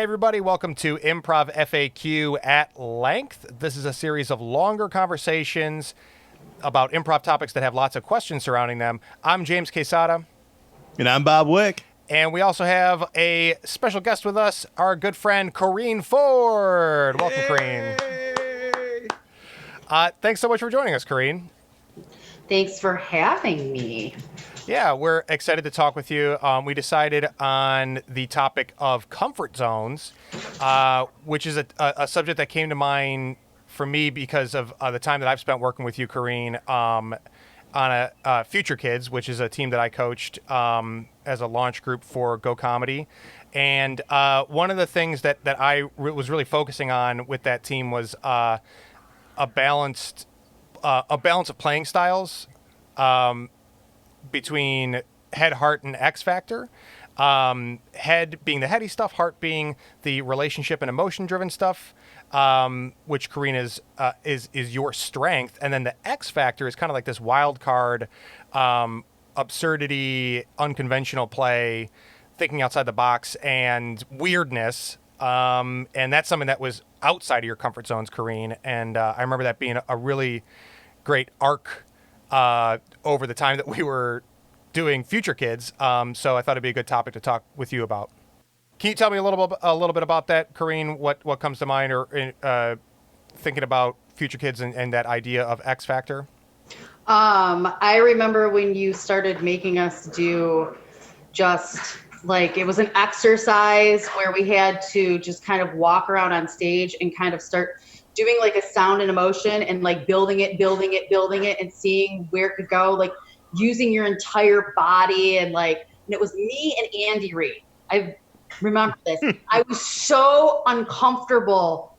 everybody. Welcome to Improv FAQ at Length. This is a series of longer conversations about improv topics that have lots of questions surrounding them. I'm James Quesada. And I'm Bob Wick. And we also have a special guest with us, our good friend, Corene Ford. Welcome, Corene. Thanks so much for joining us, Corene. Thanks for having me. Yeah, we're excited to talk with you. We decided on the topic of comfort zones, which is a subject that came to mind for me because of the time that I've spent working with you, Corene, on Future Kids, which is a team that I coached as a launch group for Go Comedy. And one of the things that I was really focusing on with that team was a balance of playing styles. Between head, heart, and X factor. Head being the heady stuff, heart being the relationship and emotion-driven stuff, which Corene is your strength, and then the X factor is kind of like this wild card, absurdity, unconventional play, thinking outside the box, and weirdness. And that's something that was outside of your comfort zones, Corene. And I remember that being a really great arc over the time that we were doing Future Kids, so I thought it'd be a good topic to talk with you about. Can you tell me a little bit about that, Corene? What comes to mind, or thinking about Future Kids and that idea of X Factor? I remember when you started making us do just like it was an exercise where we had to just kind of walk around on stage and kind of start doing like a sound and emotion and like building it and seeing where it could go, like using your entire body. And it was me and Andy Reid. I remember this. I was so uncomfortable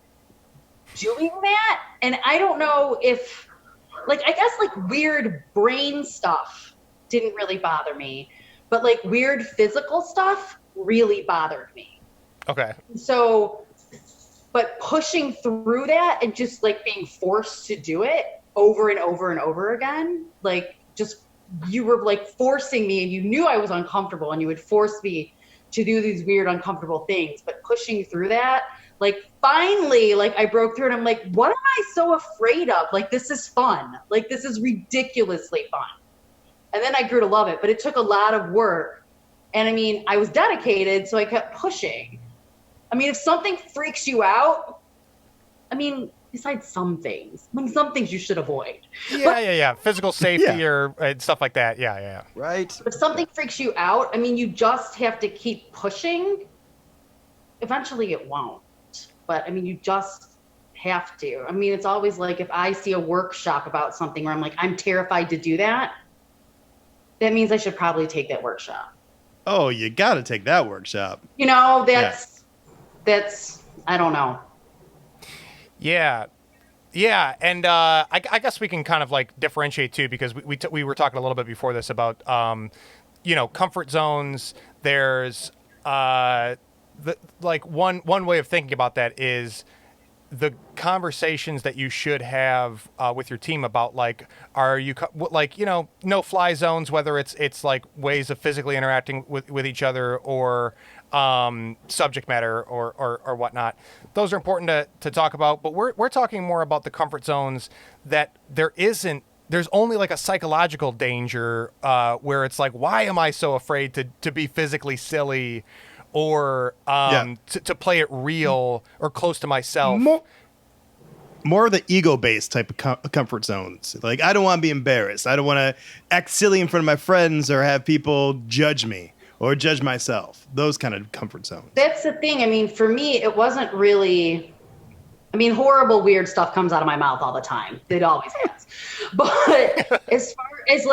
doing that. And I don't know if I guess weird brain stuff didn't really bother me, but weird physical stuff really bothered me. Okay. So, but pushing through that and just being forced to do it over and over and over again, you were forcing me, and you knew I was uncomfortable and you would force me to do these weird, uncomfortable things, but pushing through that, finally, I broke through and I'm like, what am I so afraid of? This is fun. This is ridiculously fun. And then I grew to love it, but it took a lot of work. And I mean, I was dedicated, so I kept pushing. I mean, if something freaks you out, besides some things you should avoid. Yeah. Physical safety or stuff like that. Yeah. Right. If something freaks you out, you just have to keep pushing. Eventually it won't. But you just have to. It's always if I see a workshop about something where I'm terrified to do that, that means I should probably take that workshop. Oh, you got to take that workshop. That's, I don't know. Yeah. And I guess we can kind of differentiate too, because we were talking a little bit before this about, comfort zones. There's one way of thinking about that is the conversations that you should have with your team about are you no fly zones, whether it's ways of physically interacting with each other or subject matter or whatnot. Those are important to talk about, but we're talking more about the comfort zones that there's only a psychological danger where it's why am I so afraid to be physically silly or to play it real or close to myself. More of the ego-based type of comfort zones. I don't want to be embarrassed. I don't want to act silly in front of my friends or have people judge me or judge myself. Those kind of comfort zones. That's the thing. For me, it wasn't really... horrible, weird stuff comes out of my mouth all the time. It always has. But as far as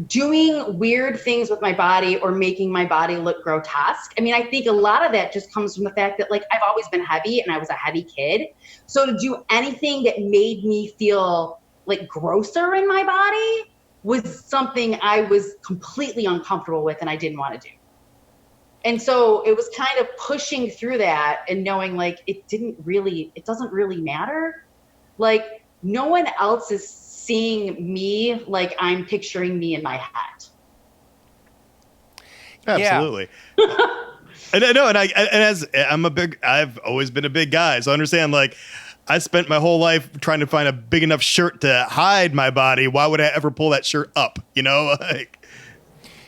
doing weird things with my body or making my body look grotesque, I think a lot of that just comes from the fact that I've always been heavy and I was a heavy kid. So to do anything that made me feel grosser in my body was something I was completely uncomfortable with and I didn't want to do. And so it was kind of pushing through that and knowing it doesn't really matter. No one else is seeing me like I'm picturing me in my head. Absolutely. And I know, I've always been a big guy, so I understand. Like, I spent my whole life trying to find a big enough shirt to hide my body. Why would I ever pull that shirt up? You know, like,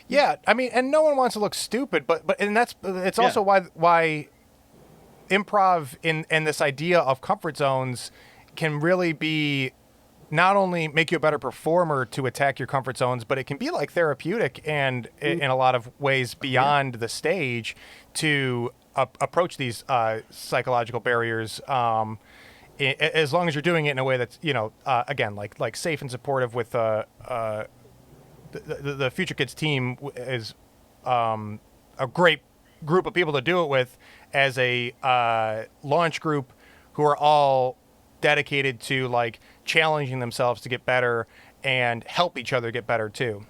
Yeah, I mean, and no one wants to look stupid, but and it's also why improv in this idea of comfort zones can really be not only make you a better performer to attack your comfort zones, but it can be like therapeutic and in a lot of ways beyond the stage to approach these psychological barriers. As long as you're doing it in a way that's again like safe and supportive with the Future Kids team is a great group of people to do it with as a launch group who are all dedicated to like challenging themselves to get better and help each other get better too.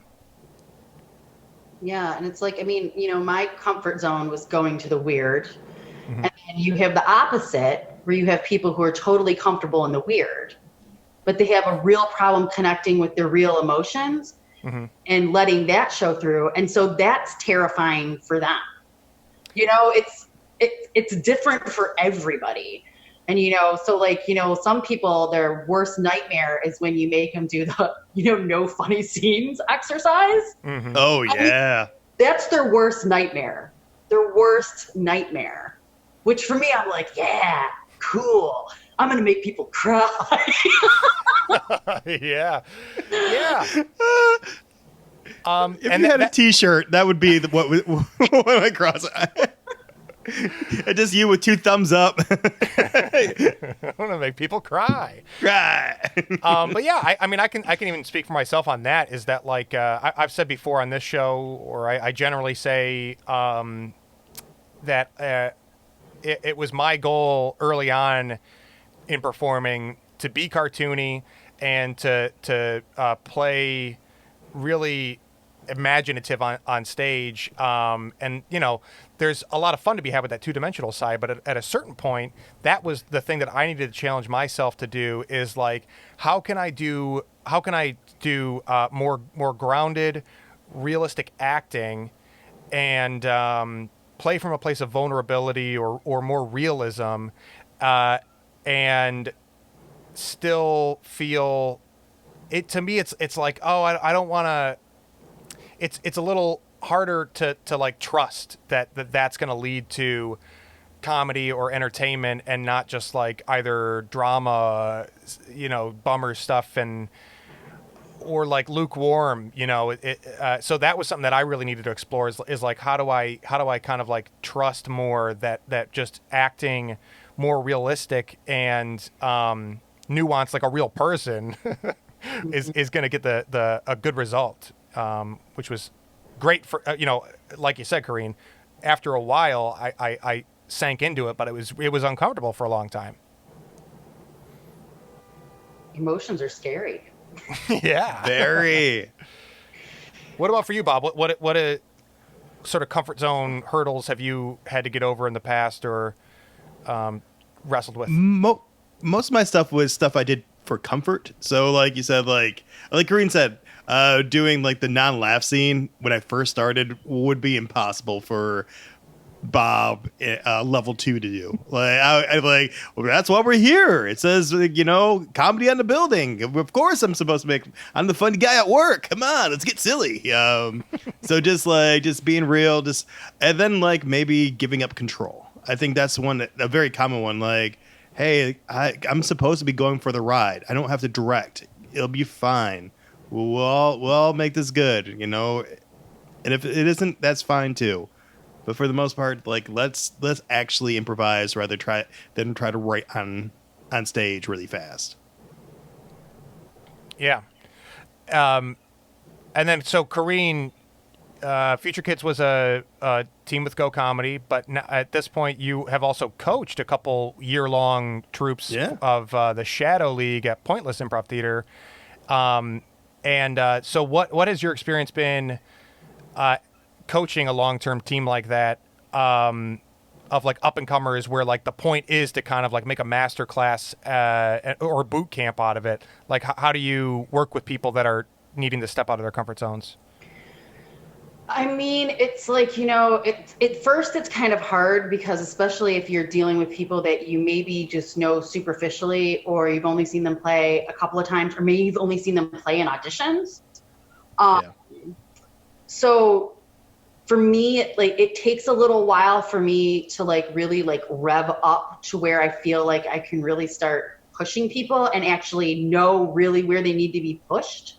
Yeah, and it's like, I mean, my comfort zone was going to the weird. And then you have the opposite where you have people who are totally comfortable in the weird, but they have a real problem connecting with their real emotions and letting that show through. And so that's terrifying for them. It's different for everybody. And, so like, some people, their worst nightmare is when you make them do the, no funny scenes exercise. Oh, yeah. That's their worst nightmare. Their worst nightmare. Which for me, I'm like, yeah, cool. I'm going to make people cry. Yeah. Yeah. If you had a T-shirt, that would be what went across it. Just you with two thumbs up. I want to make people cry. Right. But yeah, I mean, I can even speak for myself on that. Is that like I've said before on this show, or I generally say that it was my goal early on in performing to be cartoony and to play really imaginative on stage. And there's a lot of fun to be had with that two-dimensional side, but at a certain point, that was the thing that I needed to challenge myself to do is like, how can I do more grounded, realistic acting and play from a place of vulnerability or more realism, and still feel it. To me, it's like, oh, I don't want to. It's a little harder to like trust that's going to lead to comedy or entertainment and not just like either drama, bummer stuff or like lukewarm, so that was something that I really needed to explore is like, how do I kind of like trust more that just acting more realistic and nuanced like a real person is going to get a good result. Which was great for, like you said, Corene, after a while, I sank into it, but it was uncomfortable for a long time. Emotions are scary. Yeah. Very. What about for you, Bob? What sort of comfort zone hurdles have you had to get over in the past or wrestled with? Most of my stuff was stuff I did for comfort. So like you said, like Corene said, doing like the non-laugh scene when I first started would be impossible for Bob level 2 to do. Like I like, well, that's why we're here. It says comedy on the building. Of course I'm supposed to I'm the funny guy at work. Come on, let's get silly. So just being real, and then like maybe giving up control. I think that's a very common one. Like, hey, I'm supposed to be going for the ride. I don't have to direct. It'll be fine. We'll all make this good, And if it isn't, that's fine too. But for the most part, like let's actually improvise rather than try to write on stage really fast. Yeah. And then so Corene, Future Kids was a team with Go Comedy, but at this point you have also coached a couple year-long troops of the Shadow League at Pointless Improv Theater. So what has your experience been coaching a long-term team like that of like up-and-comers where like the point is to kind of like make a master class or a boot camp out of it? Like how do you work with people that are needing to step out of their comfort zones? I mean, it's like, at first it's kind of hard because especially if you're dealing with people that you maybe just know superficially, or you've only seen them play a couple of times, or maybe you've only seen them play in auditions. Um, Yeah. so for me, it takes a little while for me to really rev up to where I feel like I can really start pushing people and actually know really where they need to be pushed.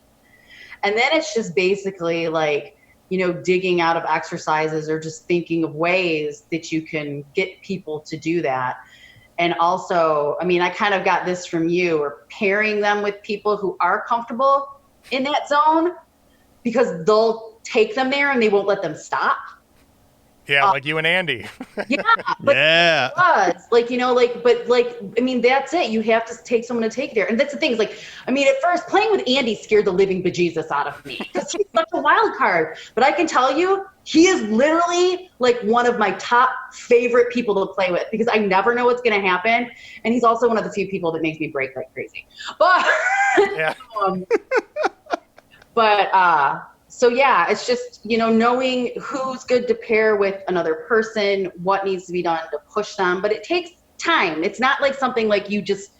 And then it's just basically digging out of exercises or just thinking of ways that you can get people to do that. And also, I mean, I kind of got this from you, or pairing them with people who are comfortable in that zone, because they'll take them there and they won't let them stop. Yeah, like you and Andy. Yeah, but Yeah. it was I mean, that's it. You have to take someone to take there. And that's the thing is I mean, at first playing with Andy scared the living bejesus out of me because he's such a wild card. But I can tell you, he is literally one of my top favorite people to play with because I never know what's going to happen. And he's also one of the few people that makes me break like crazy. But, Yeah. um, but, so yeah, it's just, knowing who's good to pair with another person, what needs to be done to push them, but it takes time. It's not like something like you just,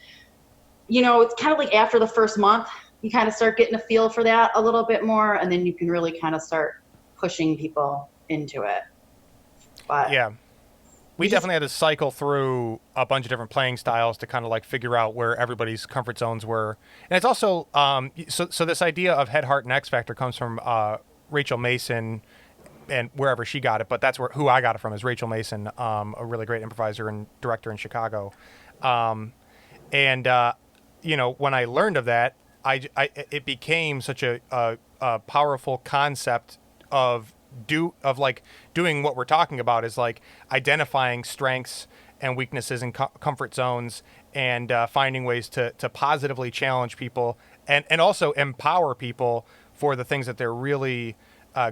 it's kind of like after the first month, you kind of start getting a feel for that a little bit more, and then you can really kind of start pushing people into it. But Yeah. We definitely had to cycle through a bunch of different playing styles to kind of figure out where everybody's comfort zones were. And it's also, so this idea of head, heart, and X Factor comes from Rachel Mason and wherever she got it, but that's who I got it from is Rachel Mason, a really great improviser and director in Chicago. And when I learned of that, it became such a powerful concept of doing what we're talking about is identifying strengths and weaknesses and comfort zones and finding ways to positively challenge people and also empower people for the things that they're really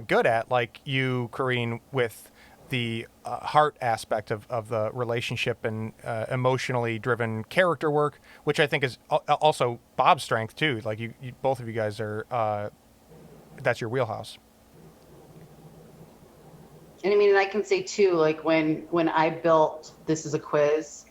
good at, like you, Corene, with the heart aspect of the relationship and emotionally driven character work, which I think is also Bob's strength too. Like you both of you guys are, that's your wheelhouse. And I mean, and I can say too, when I built This Is a Quiz,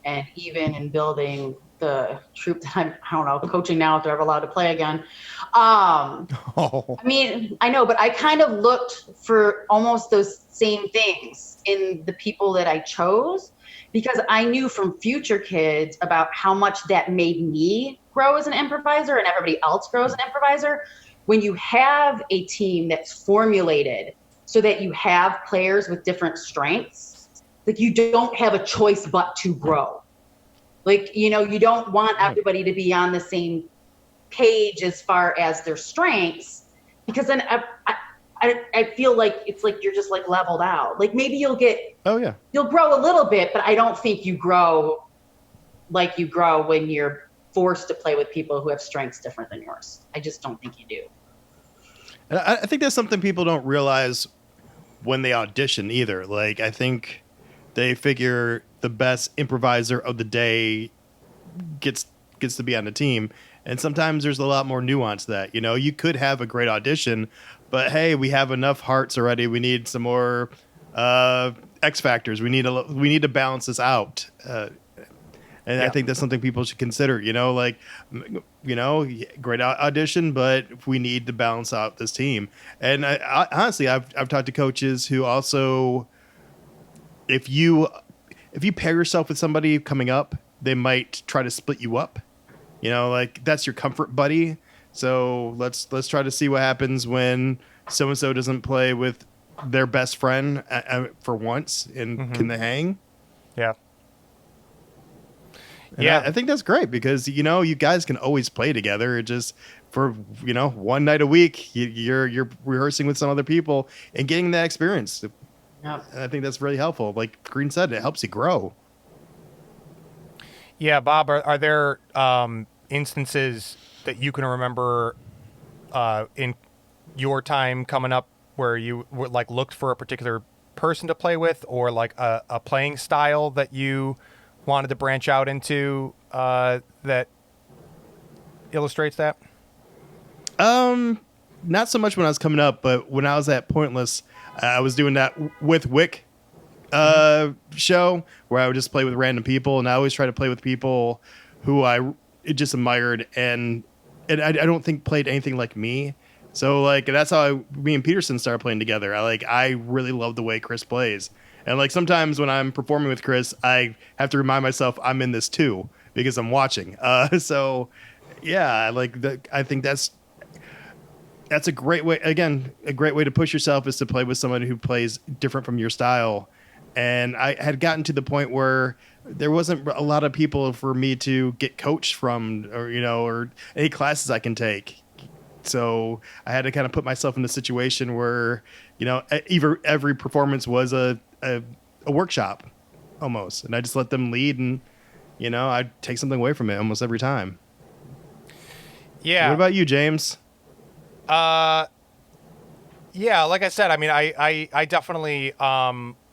and even in building the troupe that I don't know, coaching now if they're ever allowed to play again. Oh. I mean, I know, but I kind of looked for almost those same things in the people that I chose, because I knew from future kids about how much that made me grow as an improviser and everybody else grows an improviser. When you have a team that's formulated so that you have players with different strengths, you don't have a choice but to grow. You don't want everybody to be on the same page as far as their strengths, because then I feel like it's you're just leveled out. Maybe you'll grow a little bit, but I don't think you grow like you grow when you're forced to play with people who have strengths different than yours. I just don't think you do. And I think that's something people don't realize when they audition either. I think they figure the best improviser of the day gets to be on the team. And sometimes there's a lot more nuance to that. You could have a great audition, but hey, we have enough hearts already. We need some more X factors. We need to balance this out. And I think that's something people should consider, great audition, but we need to balance out this team. And I honestly, I've talked to coaches who also, if you pair yourself with somebody coming up, they might try to split you up. That's your comfort buddy. So let's try to see what happens when so-and-so doesn't play with their best friend for once, and can they hang? Yeah. And yeah, I think that's great because you guys can always play together. It just for one night a week you're rehearsing with some other people and getting that experience. Yep. And I think that's really helpful. Like Corene said, it helps you grow. Yeah, Bob, are there instances that you can remember in your time coming up where you were, looked for a particular person to play with, or a playing style that you wanted to branch out into that illustrates that? not so much when I was coming up, but when I was at Pointless, I was doing that with Wick show where I would just play with random people, and I always try to play with people who I just admired and I don't think played anything like me. So like that's how me and Peterson started playing together. I really love the way Chris plays, and like sometimes when I'm performing with Chris, I have to remind myself I'm in this too because I'm watching. So yeah, I think that's a great way. Again, a great way to push yourself is to play with someone who plays different from your style. And I had gotten to the point where there wasn't a lot of people for me to get coached from, or any classes I can take. So I had to kind of put myself in a situation where, every performance was a workshop almost. And I just let them lead, and, I'd take something away from it almost every time. Yeah. What about you, James? Yeah, like I said, I mean, I definitely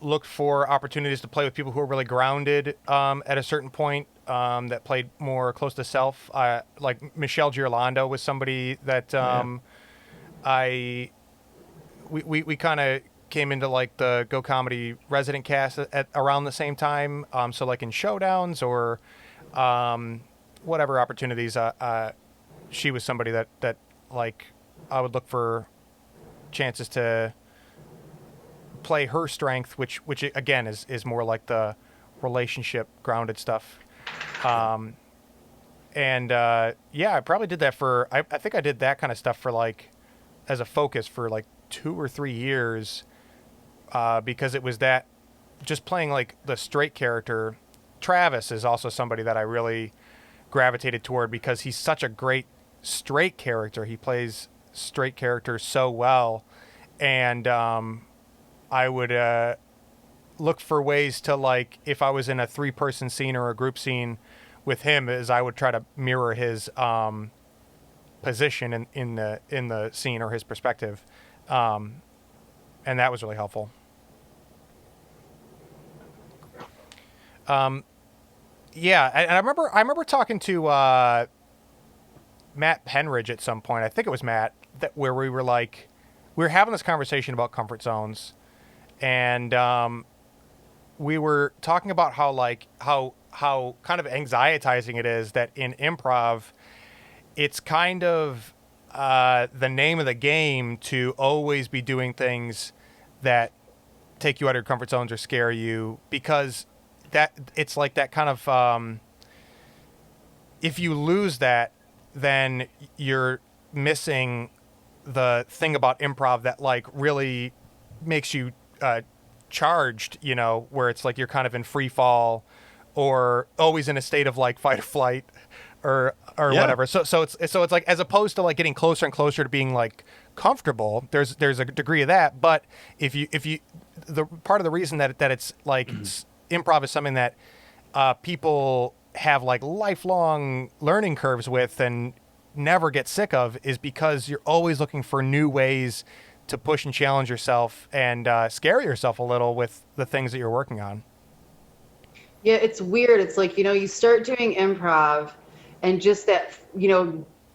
looked for opportunities to play with people who are really grounded at a certain point, that played more close to self. Like Michelle Girlando was somebody that we kind of came into like the Go Comedy resident cast at around the same time. So like in showdowns or whatever opportunities, she was somebody that like I would look for chances to play her strength, which again is more like the relationship grounded stuff. I probably did that for I think I did that kind of stuff for like as a focus for like 2 or 3 years, because it was that just playing like the straight character. Travis is also somebody that I really gravitated toward because he's such a great straight character. He plays straight characters so well, and I would look for ways to, like, if I was in a 3-person scene or a group scene with him, is I would try to mirror his position in the scene or his perspective, and that was really helpful. Yeah, and I remember talking to Matt Penridge at some point. I think it was Matt, where we were having this conversation about comfort zones, and we were talking about how kind of anxietizing it is that in improv, it's kind of the name of the game to always be doing things that take you out of your comfort zones or scare you, because that it's like that kind of if you lose that, then you're missing the thing about improv that like really makes you charged, where it's like you're kind of in free fall or always in a state of like fight or flight or whatever. So it's like, as opposed to like getting closer and closer to being like comfortable, there's a degree of that. But if you the part of the reason that it's like improv is something that people have like lifelong learning curves with and never get sick of, is because you're always looking for new ways to push and challenge yourself and scare yourself a little with the things that you're working on. Yeah, it's weird. It's like, you start doing improv, and just that,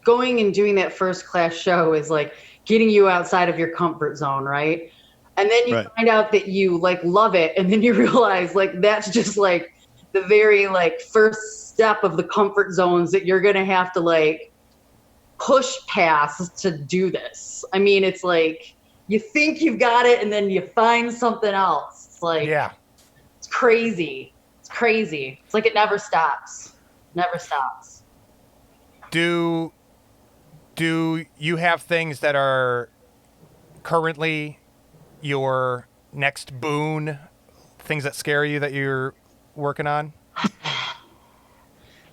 going and doing that first class show is like getting you outside of your comfort zone, right? And then you find out that you like love it, and then you realize like that's just like the very like first step of the comfort zones that you're gonna have to like push past to do this. I mean, it's like you think you've got it, and then you find something else. It's like, yeah, it's crazy. It's crazy. It's like it never stops. Never stops. Do you have things that are currently your next boon, things that scare you that you're working on?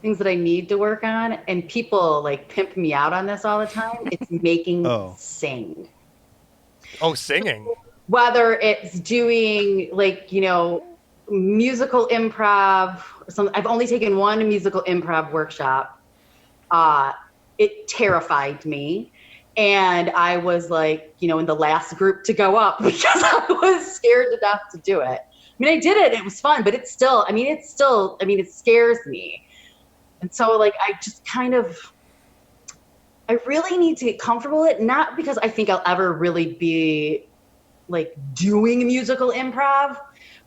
Things that I need to work on, and people like pimp me out on this all the time. It's making sing. Oh, singing. Whether it's doing like, musical improv or something. I've only taken one musical improv workshop. It terrified me. And I was like, in the last group to go up because I was scared to death to do it. I mean, I did it. It was fun, but it scares me. And so like, I just kind of, I really need to get comfortable with it, not because I think I'll ever really be like doing musical improv,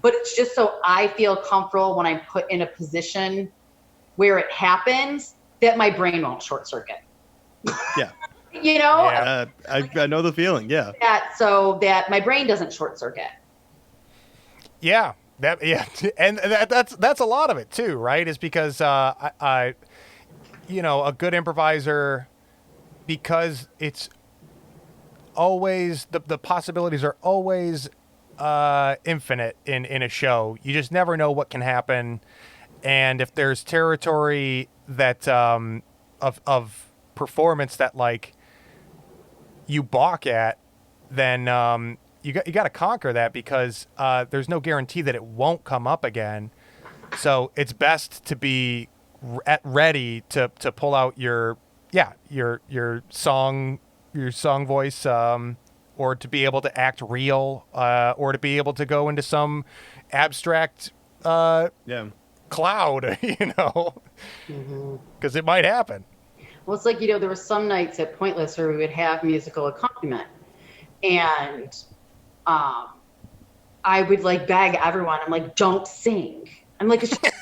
but it's just so I feel comfortable when I'm put in a position where it happens that my brain won't short circuit. Yeah. You know? Yeah. I know the feeling. Yeah. So that my brain doesn't short circuit. Yeah, and that's a lot of it too, right? Is because I a good improviser, because it's always the possibilities are always infinite in a show. You just never know what can happen, and if there's territory that of performance that like you balk at, then you got to conquer that, because there's no guarantee that it won't come up again. So it's best to be ready to pull out your song voice, or to be able to act real, or to be able to go into some abstract cloud, because it might happen. Well, it's like, there were some nights at Pointless where we would have musical accompaniment, and I would like beg everyone. I'm like, don't sing. I'm like, it's just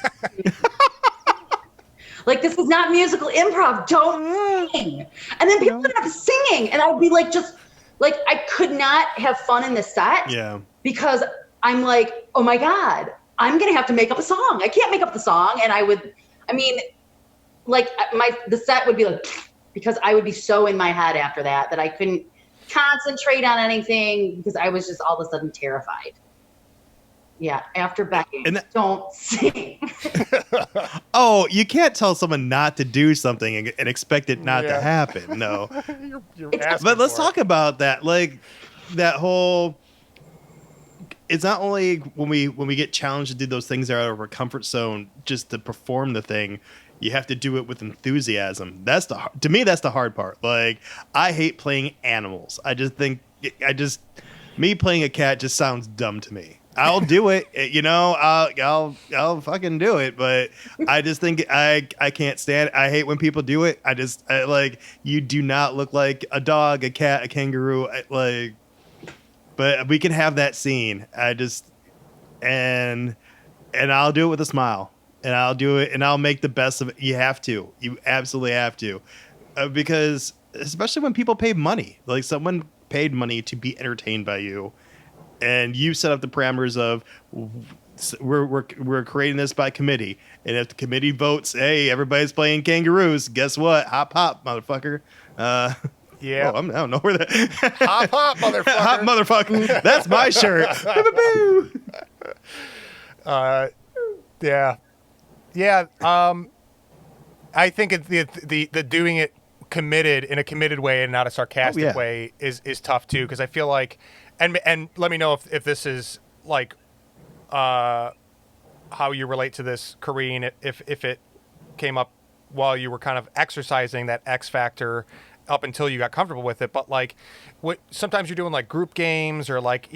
like, this is not musical improv. Don't sing. And then people ended up singing, and I would be like, just like, I could not have fun in the set. Yeah. Because I'm like, oh my God, I'm gonna have to make up a song. I can't make up the song, and the set would be like, because I would be so in my head after that I couldn't concentrate on anything, because I was just all of a sudden terrified. Yeah, after Becky, don't sing. Oh, you can't tell someone not to do something and expect it not to happen. No. But let's talk about that. Like, that whole. It's not only when we get challenged to do those things that are out of our comfort zone just to perform the thing. You have to do it with enthusiasm. To me, that's the hard part. Like, I hate playing animals. Me playing a cat just sounds dumb to me. I'll do it, I'll fucking do it. But I just think I can't stand it. I hate when people do it. You do not look like a dog, a cat, a kangaroo. But we can have that scene. And I'll do it with a smile. And I'll do it, and I'll make the best of it. You have to. You absolutely have to. Because, especially when people pay money. Like, someone paid money to be entertained by you. And you set up the parameters of, we're creating this by committee. And if the committee votes, hey, everybody's playing kangaroos, guess what? Hop, hop, motherfucker. Yeah. I don't know where that. Hop, hop, motherfucker. Hop, motherfucker. That's my shirt. Yeah. Yeah, I think it's the doing it committed in a committed way and not a sarcastic way is tough too, because I feel like, and let me know if this is like how you relate to this, Corene, if it came up while you were kind of exercising that X factor up until you got comfortable with it. But like, sometimes you're doing like group games, or like,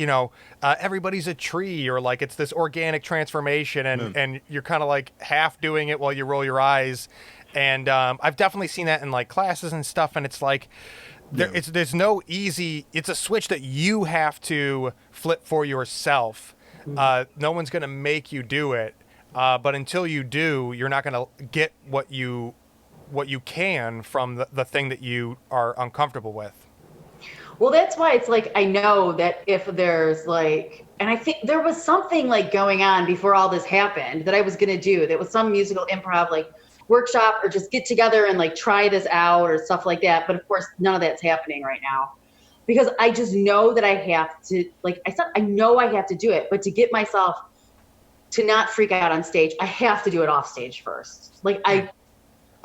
everybody's a tree, or like it's this organic transformation, and you're kind of like half doing it while you roll your eyes. And I've definitely seen that in like classes and stuff. And it's like, there's no easy, it's a switch that you have to flip for yourself. No one's going to make you do it. But until you do, you're not going to get what you can from the thing that you are uncomfortable with. Well, that's why it's like, I know that if there's like, and I think there was something like going on before all this happened that I was going to do. That was some musical improv like workshop, or just get together and like try this out or stuff like that. But of course, none of that's happening right now, because I just know that I have to, like I said, I know I have to do it, but to get myself to not freak out on stage, I have to do it off stage first. Like I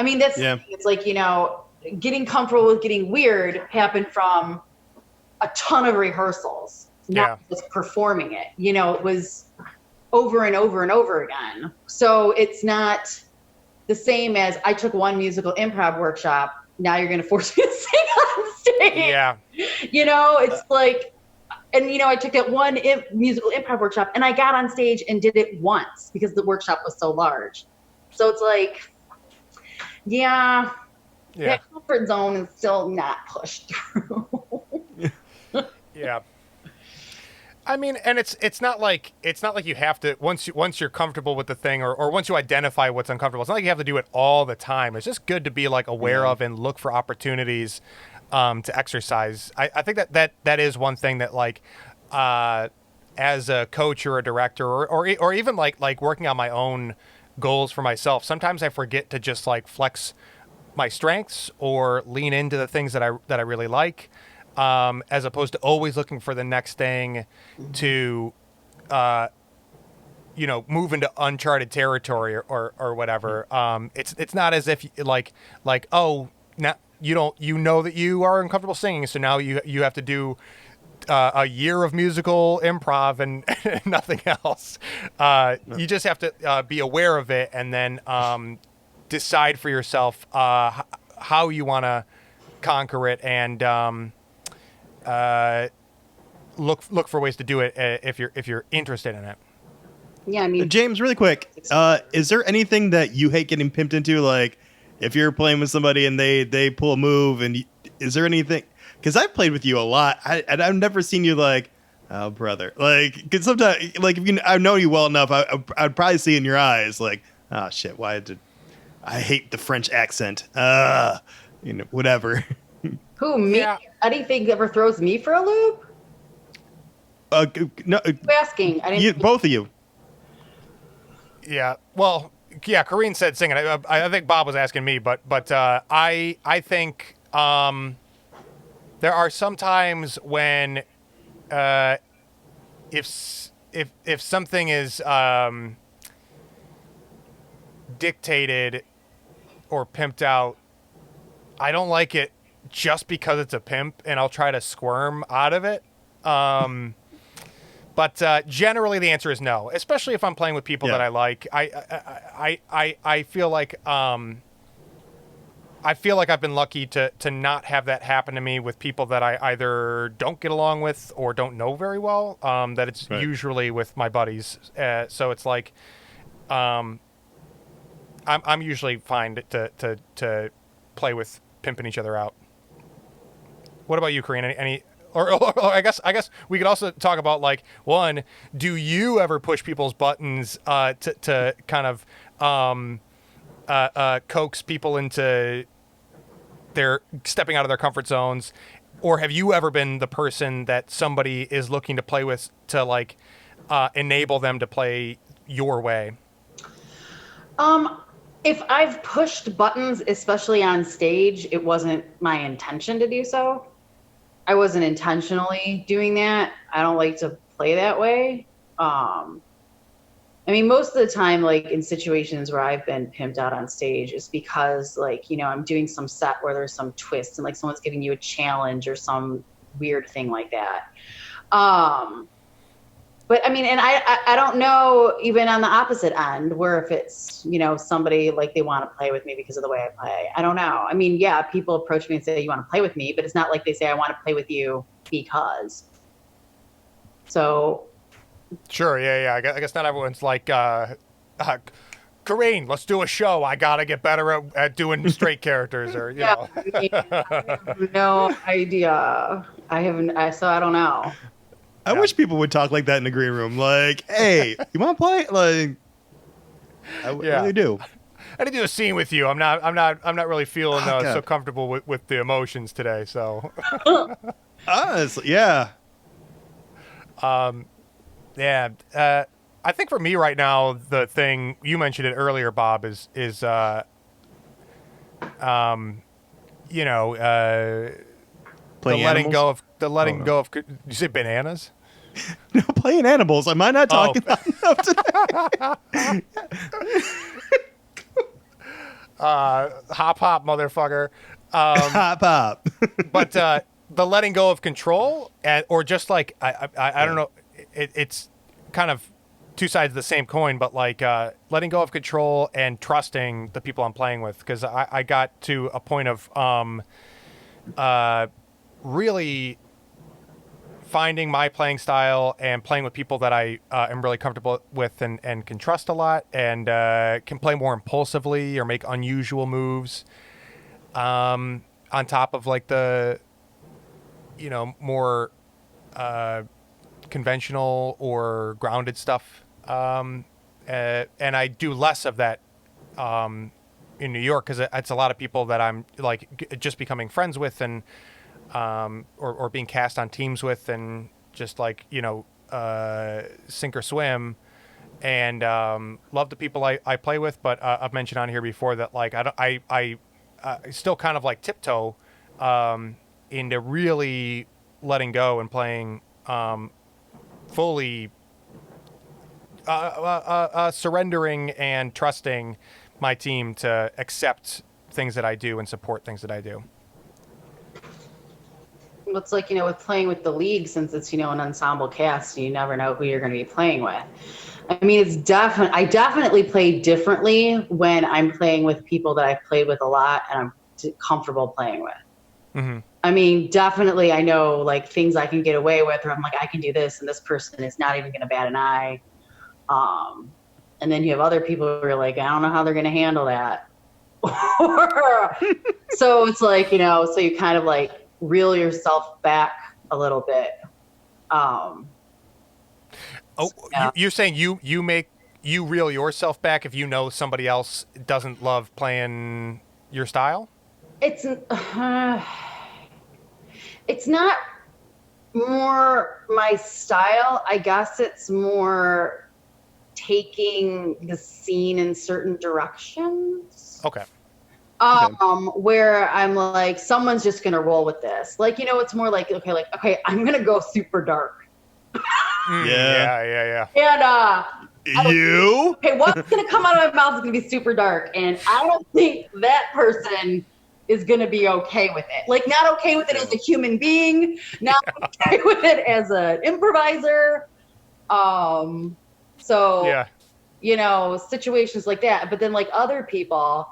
mean, it's like, getting comfortable with getting weird happened from a ton of rehearsals, not just performing it. It was over and over and over again. So it's not the same as I took one musical improv workshop. Now you're going to force me to sing on stage. Yeah. It's like, and I took that one musical improv workshop, and I got on stage and did it once because the workshop was so large. So it's like, yeah, Yeah. that comfort zone is still not pushed through. Yeah. I mean, and it's not like you have to once you're comfortable with the thing, or once you identify what's uncomfortable. It's not like you have to do it all the time. It's just good to be like aware of and look for opportunities to exercise. I think that is one thing that like as a coach or a director or even like working on my own goals for myself. Sometimes I forget to just like flex my strengths or lean into the things that I really like. As opposed to always looking for the next thing to, move into uncharted territory or whatever. It's not as if oh, now you know that you are uncomfortable singing, so now you have to do a year of musical improv and nothing else. You just have to be aware of it and then decide for yourself how you want to conquer it and. Look for ways to do it if you're interested in it. Yeah, I mean, James, really quick, is there anything that you hate getting pimped into? Like, if you're playing with somebody and they pull a move, and is there anything? Because I've played with you a lot, and I've never seen you like, oh brother, like, because sometimes, like, if I know you well enough, I'd probably see in your eyes, like, oh shit, why did I hate the French accent? Whatever. who, me? Yeah. Anything ever throws me for a loop? No, Who asking? I didn't. both of you. Yeah. Well, yeah. Corene said singing. I think Bob was asking me, but I think there are some times when if something is dictated or pimped out, I don't like it just because it's a pimp, and I'll try to squirm out of it. But generally, the answer is no. Especially if I'm playing with people that I like. I feel like I've been lucky to not have that happen to me with people that I either don't get along with or don't know very well. That it's usually with my buddies. So it's like I'm usually fine to play with pimping each other out. What about you, Corene? Any or I guess we could also talk about like, one, do you ever push people's buttons to kind of coax people into their stepping out of their comfort zones, or have you ever been the person that somebody is looking to play with to like enable them to play your way? If I've pushed buttons, especially on stage, it wasn't my intention to do so. I wasn't intentionally doing that. I don't like to play that way. I mean, most of the time, like in situations where I've been pimped out on stage, it's because like, I'm doing some set where there's some twist and like someone's giving you a challenge or some weird thing like that. But I mean, and I don't know even on the opposite end where if it's, somebody like they want to play with me because of the way I play. I don't know. I mean, yeah, people approach me and say, you want to play with me, but it's not like they say, I want to play with you because. So. Sure. Yeah. I guess not everyone's like, Corene, let's do a show. I got to get better at doing straight characters or, I have no idea. So I don't know. I wish people would talk like that in the green room. Like, hey, you want to play? Like, I really do. I did do a scene with you. I'm not really feeling so comfortable with the emotions today. So, honestly, yeah. Yeah. I think for me right now, the thing you mentioned it earlier, Bob, is Playing letting animals? go of. Did you say bananas? No, playing animals. Am I not talking enough today? Hop, motherfucker. Hop. But the letting go of control, or just like I don't know, it's kind of two sides of the same coin. But like letting go of control and trusting the people I'm playing with, because I got to a point of really finding my playing style and playing with people that I am really comfortable with and can trust a lot and can play more impulsively or make unusual moves. on top of like the, more conventional or grounded stuff. And I do less of that in New York because it's a lot of people that I'm like just becoming friends with and or being cast on teams with and just like sink or swim. And love the people I play with, but I've mentioned on here before that like I still kind of like tiptoe into really letting go and playing fully surrendering and trusting my team to accept things that I do and support things that I do. It's like, with playing with the league, since it's, an ensemble cast, you never know who you're going to be playing with. I mean, I definitely play differently when I'm playing with people that I've played with a lot and I'm comfortable playing with. Mm-hmm. I mean, definitely I know like things I can get away with, or I'm like, I can do this and this person is not even going to bat an eye. And then you have other people who are like, I don't know how they're going to handle that. So it's like, so you kind of like reel yourself back a little bit. Yeah. You're saying you reel yourself back if you know somebody else doesn't love playing your style? It's not more my style. I guess it's more taking the scene in certain directions. Okay. Where I'm like, someone's just gonna roll with this. Like, it's more like, okay, I'm gonna go super dark. Yeah. And You? okay, what's gonna come out of my mouth is gonna be super dark, and I don't think that person is gonna be okay with it. Like, not okay with it as a human being, not okay with it as an improviser. So Yeah. Situations like that. But then like other people,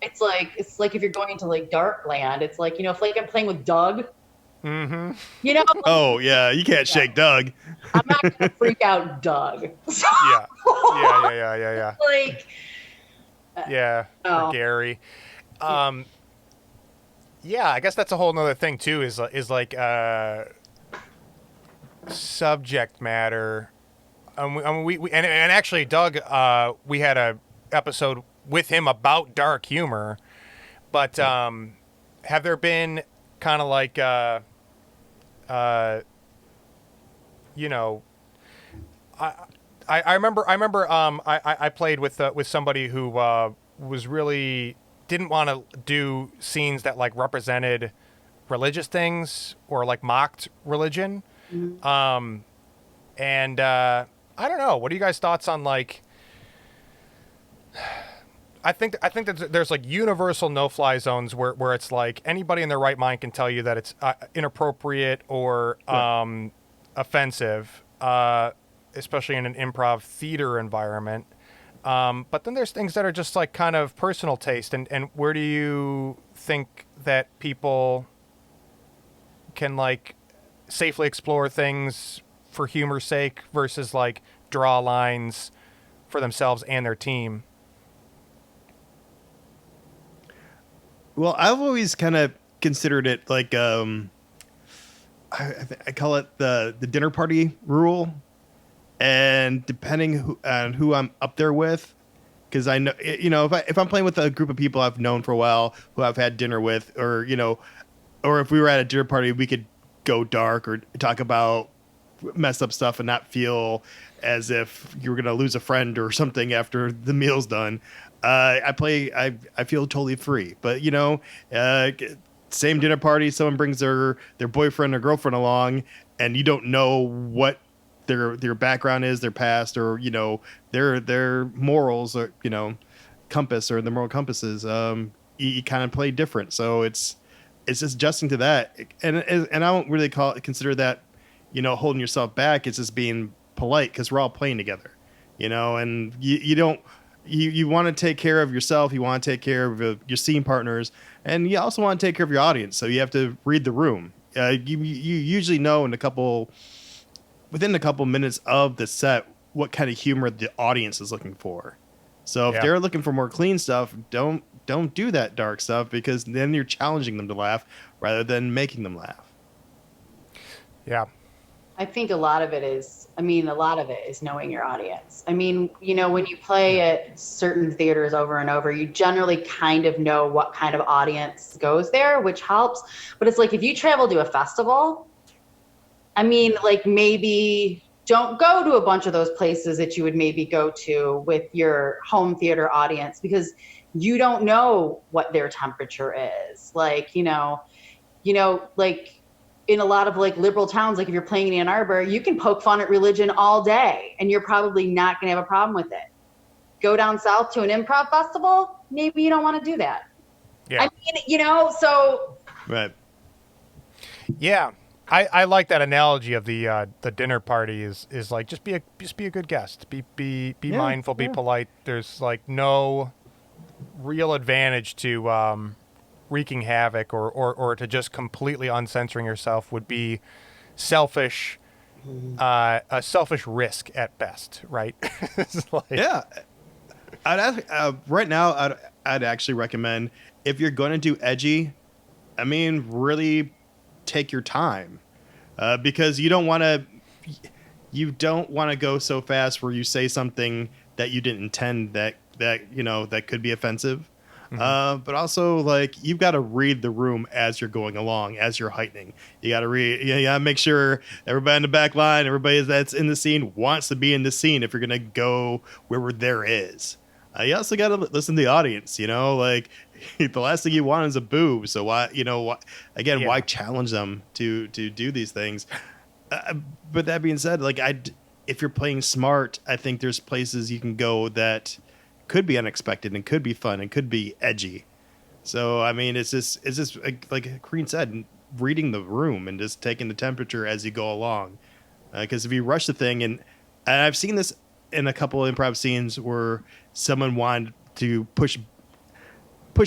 it's like if you're going to like dark land, it's like, if like I'm playing with Doug. Mm-hmm. Oh yeah, you can't shake Doug. I'm not gonna freak out Doug. So, Yeah. like, Yeah. Or Gary. Yeah, I guess that's a whole nother thing too. Is like subject matter. We and actually Doug, we had a episode with him about dark humor, but have there been kind of like I remember I played with somebody who was really didn't want to do scenes that like represented religious things or like mocked religion. mm-hmm. And I don't know. What are you guys' thoughts on like? I think that there's like universal no-fly zones where it's like anybody in their right mind can tell you that it's inappropriate or offensive, especially in an improv theater environment. But then there's things that are just like kind of personal taste, and where do you think that people can like safely explore things for humor's sake versus like draw lines for themselves and their team? Well, I've always kind of considered it like I call it the dinner party rule, and depending on who I'm up there with, because I know if I'm playing with a group of people I've known for a while who I've had dinner with, or or if we were at a dinner party, we could go dark or talk about messed up stuff and not feel as if you were gonna lose a friend or something after the meal's done. I feel totally free, but same dinner party, someone brings their boyfriend or girlfriend along, and you don't know what their background is, their past, or their morals, or compass, or the moral compasses. You kind of play different, so it's just adjusting to that, and I don't really consider that holding yourself back. It's just being polite because we're all playing together, and you don't. You want to take care of yourself. You want to take care of your scene partners, and you also want to take care of your audience. So you have to read the room. You usually know within a couple minutes of the set what kind of humor the audience is looking for. So if they're looking for more clean stuff, don't don't do that dark stuff, because then you're challenging them to laugh rather than making them laugh. Yeah. I think a lot of it is knowing your audience. I mean, when you play at certain theaters over and over, you generally kind of know what kind of audience goes there, which helps. But it's like, if you travel to a festival, I mean, like, maybe don't go to a bunch of those places that you would maybe go to with your home theater audience, because you don't know what their temperature is. Like, like, in a lot of like liberal towns, like if you're playing in Ann Arbor, you can poke fun at religion all day and you're probably not going to have a problem with it. Go down south to an improv festival, maybe you don't want to do that. Yeah. I mean, so. Right. Yeah. I like that analogy of the dinner party is like, just be a good guest. Be mindful, be polite. There's like no real advantage to wreaking havoc or to just completely uncensoring yourself. Would be selfish, a selfish risk at best, right? It's like, Yeah. Right now, I'd actually recommend, if you're going to do edgy, I mean, really take your time, because you don't want to go so fast where you say something that you didn't intend that could be offensive. But also, like, you've got to read the room as you're going along, as you're heightening. You got to you got to make sure everybody in the back line, everybody that's in the scene wants to be in the scene if you're going to go where there is. You also got to listen to the audience, like, the last thing you want is a boo. So why challenge them to do these things? But that being said, like, if you're playing smart, I think there's places you can go that could be unexpected and could be fun and could be edgy. So, I mean, it's just like Corene said, reading the room and just taking the temperature as you go along. Because if you rush the thing, and I've seen this in a couple of improv scenes where someone wanted to push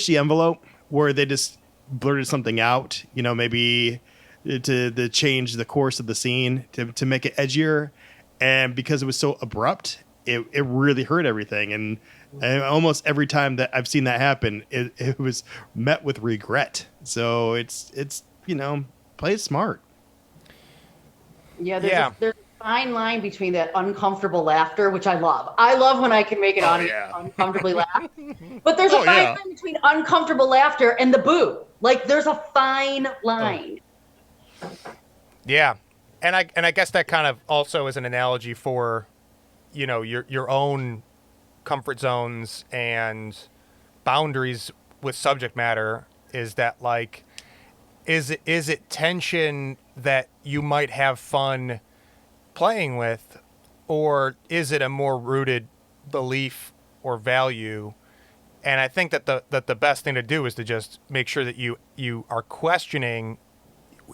the envelope, where they just blurted something out, maybe to change the course of the scene to make it edgier. And because it was so abrupt, it really hurt everything. And almost every time that I've seen that happen, it was met with regret. So it's play it smart. Yeah, there's a fine line between that uncomfortable laughter, which I love. I love when I can make an audience uncomfortably laugh. But there's a fine line between uncomfortable laughter and the boo. Like, there's a fine line. Yeah. And I guess that kind of also is an analogy for, your own comfort zones and boundaries with subject matter. Is that, like, is it tension that you might have fun playing with, or is it a more rooted belief or value? And I think that the best thing to do is to just make sure that you are questioning,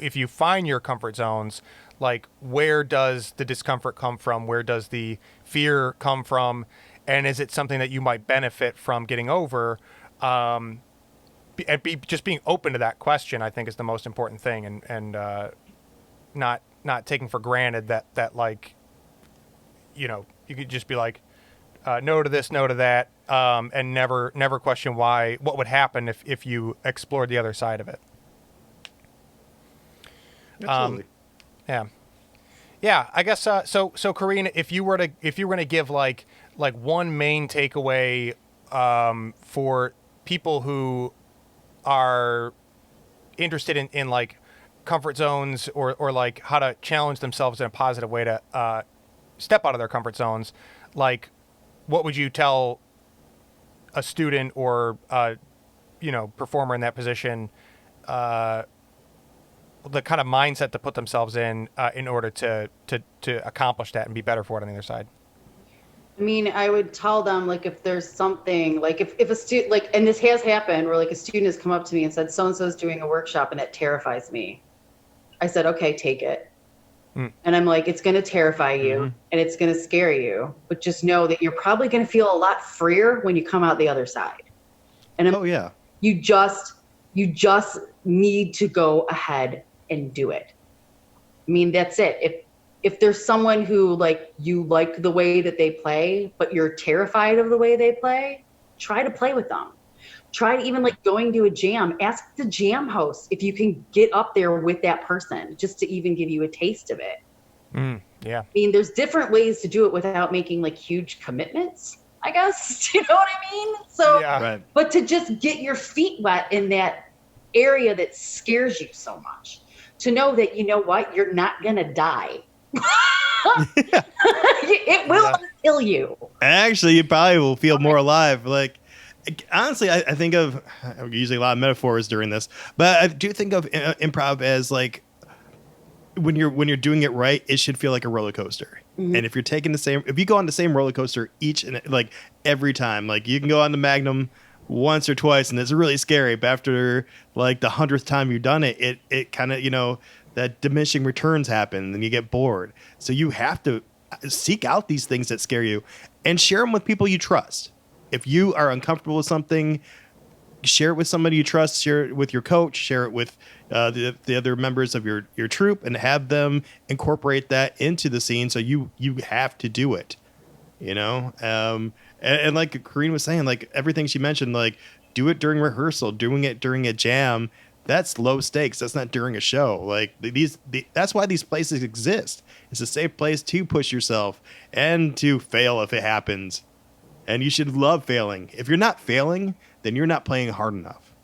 if you find your comfort zones, like, where does the discomfort come from? Where does the fear come from? And is it something that you might benefit from getting over? And just being open to that question, I think, is the most important thing, and not taking for granted that like, you could just be like, no to this, no to that, and never question what would happen if you explored the other side of it. Absolutely. Yeah. I guess so Corene, if you were going to give like one main takeaway for people who are interested in like comfort zones, or like how to challenge themselves in a positive way to step out of their comfort zones, like, what would you tell a student or performer in that position, the kind of mindset to put themselves in order to accomplish that and be better for it on the other side? I mean, I would tell them, like, if there's something, like, if a student, like, and this has happened, where like a student has come up to me and said, so-and-so's doing a workshop and it terrifies me. I said, okay, take it. And I'm like, it's going to terrify you and it's going to scare you, but just know that you're probably going to feel a lot freer when you come out the other side. And you just need to go ahead and do it. I mean, that's it. If there's someone who, like, you like the way that they play, but you're terrified of the way they play, try to play with them. try to even like going to a jam, ask the jam host if you can get up there with that person just to even give you a taste of it. Yeah. I mean, there's different ways to do it without making like huge commitments, I guess. You know what I mean? So, Yeah. Right. but to just get your feet wet in that area that scares you so much, to know that, you know what, you're not going to die. It will not kill you. Actually, you probably will feel more alive. Like, honestly, I think of using a lot of metaphors during this, but I do think of improv as like when you're doing it right, it should feel like a roller coaster. Mm-hmm. And if you go on the same roller coaster each and like every time, like you can go on the Magnum once or twice, and it's really scary. But after like the 100th time you've done it, it kind of, you know, that diminishing returns happen, and you get bored. So you have to seek out these things that scare you and share them with people you trust. If you are uncomfortable with something, share it with somebody you trust, share it with your coach, share it with the other members of your troupe, and have them incorporate that into the scene. So you have to do it, you know? And like Corene was saying, like everything she mentioned, like do it during rehearsal, doing it during a jam. That's low stakes. That's not during a show. Like that's why these places exist. It's a safe place to push yourself and to fail if it happens. And you should love failing. If you're not failing, then you're not playing hard enough.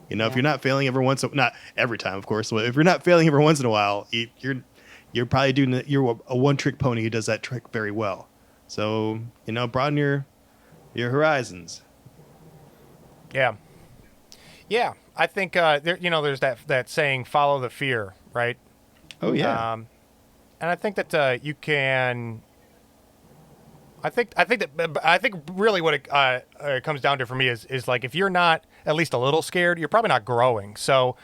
You know, if you're not failing not every time, of course. If you're not failing every once in a while, you're probably you're a one-trick pony who does that trick very well. So, you know, broaden your horizons. Yeah. Yeah. I think there's that saying, follow the fear, right? Oh yeah. And I think that you can. I think really what it comes down to for me is like if you're not at least a little scared, you're probably not growing. So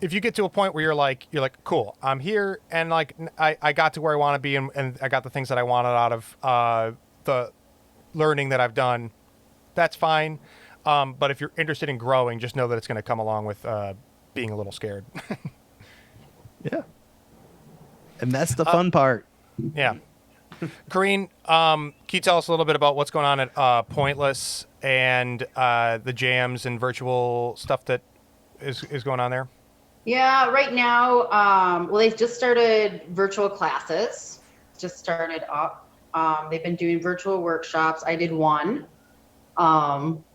if you get to a point where you're like cool, I'm here and like I got to where I want to be and I got the things that I wanted out of the learning that I've done, that's fine. But if you're interested in growing, just know that it's going to come along with being a little scared. Yeah. And that's the fun part. Yeah. Corene, can you tell us a little bit about what's going on at Pointless and the jams and virtual stuff that is going on there? Yeah, right now, well, they've just started virtual classes, just started up. They've been doing virtual workshops. I did one,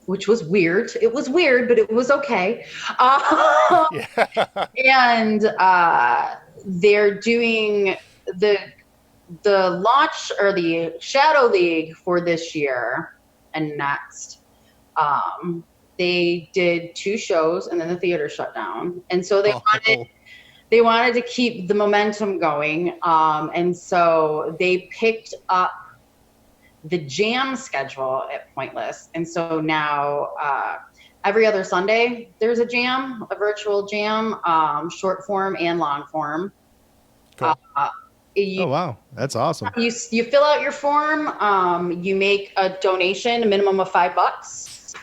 which was weird. It was weird, but it was okay. And they're doing the launch or the Shadow League for this year and next. They did 2 shows and then the theater shut down. And so they wanted to keep the momentum going. And so they picked up the jam schedule at Pointless. And so now every other Sunday there's a jam, a virtual jam, short form and long form. Cool. Oh wow, that's awesome. You fill out your form. You make a donation, a minimum of $5,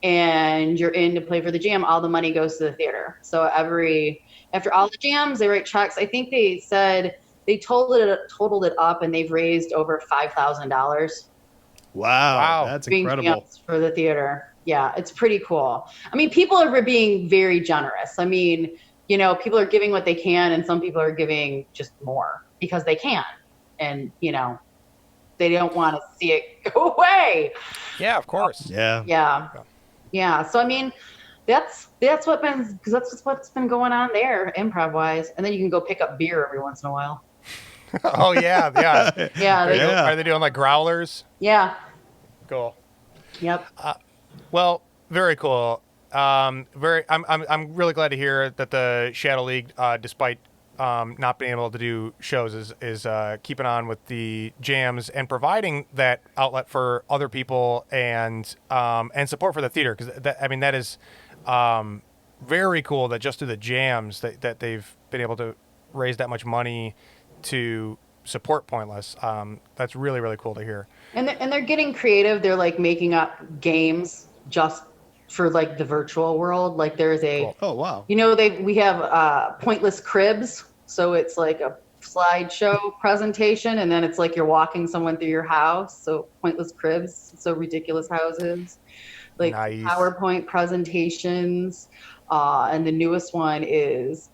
and you're in to play for the jam. All the money goes to the theater. So after all the jams, they write checks. I think they said they totaled it up, and they've raised over $5,000. Wow, that's incredible for the theater. Yeah, it's pretty cool. I mean, people are being very generous. I mean, you know, people are giving what they can, and some people are giving just more because they can. And, you know, they don't want to see it go away. Yeah, of course. Yeah. So, I mean, that's what's been going on there, improv wise. And then you can go pick up beer every once in a while. Oh, yeah. Yeah. Are they doing like growlers? Yeah. Cool. Yep. Well, very cool. I'm really glad to hear that the Shadow League, despite not being able to do shows, is keeping on with the jams and providing that outlet for other people and support for the theater, because that is very cool that just through the jams that they've been able to raise that much money to support Pointless. That's really, really cool to hear. And they're getting creative. They're like making up games just for like the virtual world. Like there's Cool. Oh wow. you know, we have Pointless Cribs. So it's like a slideshow presentation, and then it's like you're walking someone through your house. So Pointless Cribs, so ridiculous houses. like Nice. PowerPoint presentations. And the newest one is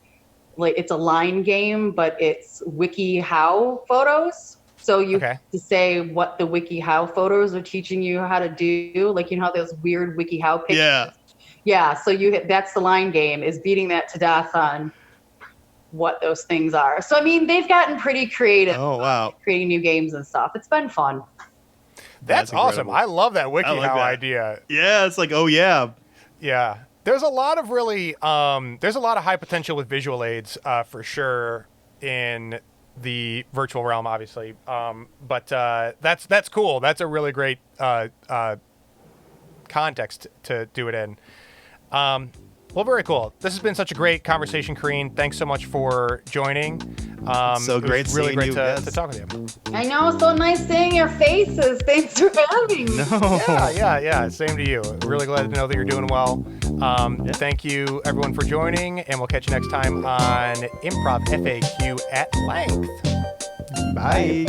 like it's a line game, but it's WikiHow photos. So you Okay. have to say what the WikiHow photos are teaching you how to do. Like, you know how those weird WikiHow pictures? Yeah. Yeah. So that's the line game, is beating that to death on what those things are. So, I mean, they've gotten pretty creative. Oh, wow. Creating new games and stuff. It's been fun. That's awesome. incredible. I love that like WikiHow that. idea. Yeah, it's like, oh yeah. Yeah. There's a lot of really there's a lot of high potential with visual aids for sure in the virtual realm, obviously. But that's cool. That's a really great context to do it in. Well, very cool. This has been such a great conversation, Corene. Thanks so much for joining. So great It was really seeing great you, to yes. talk with you. I know, so nice seeing your faces. Thanks for having me. Yeah. Same to you. Really glad to know that you're doing well. Thank you, everyone, for joining, and we'll catch you next time on Improv FAQ at length. Bye.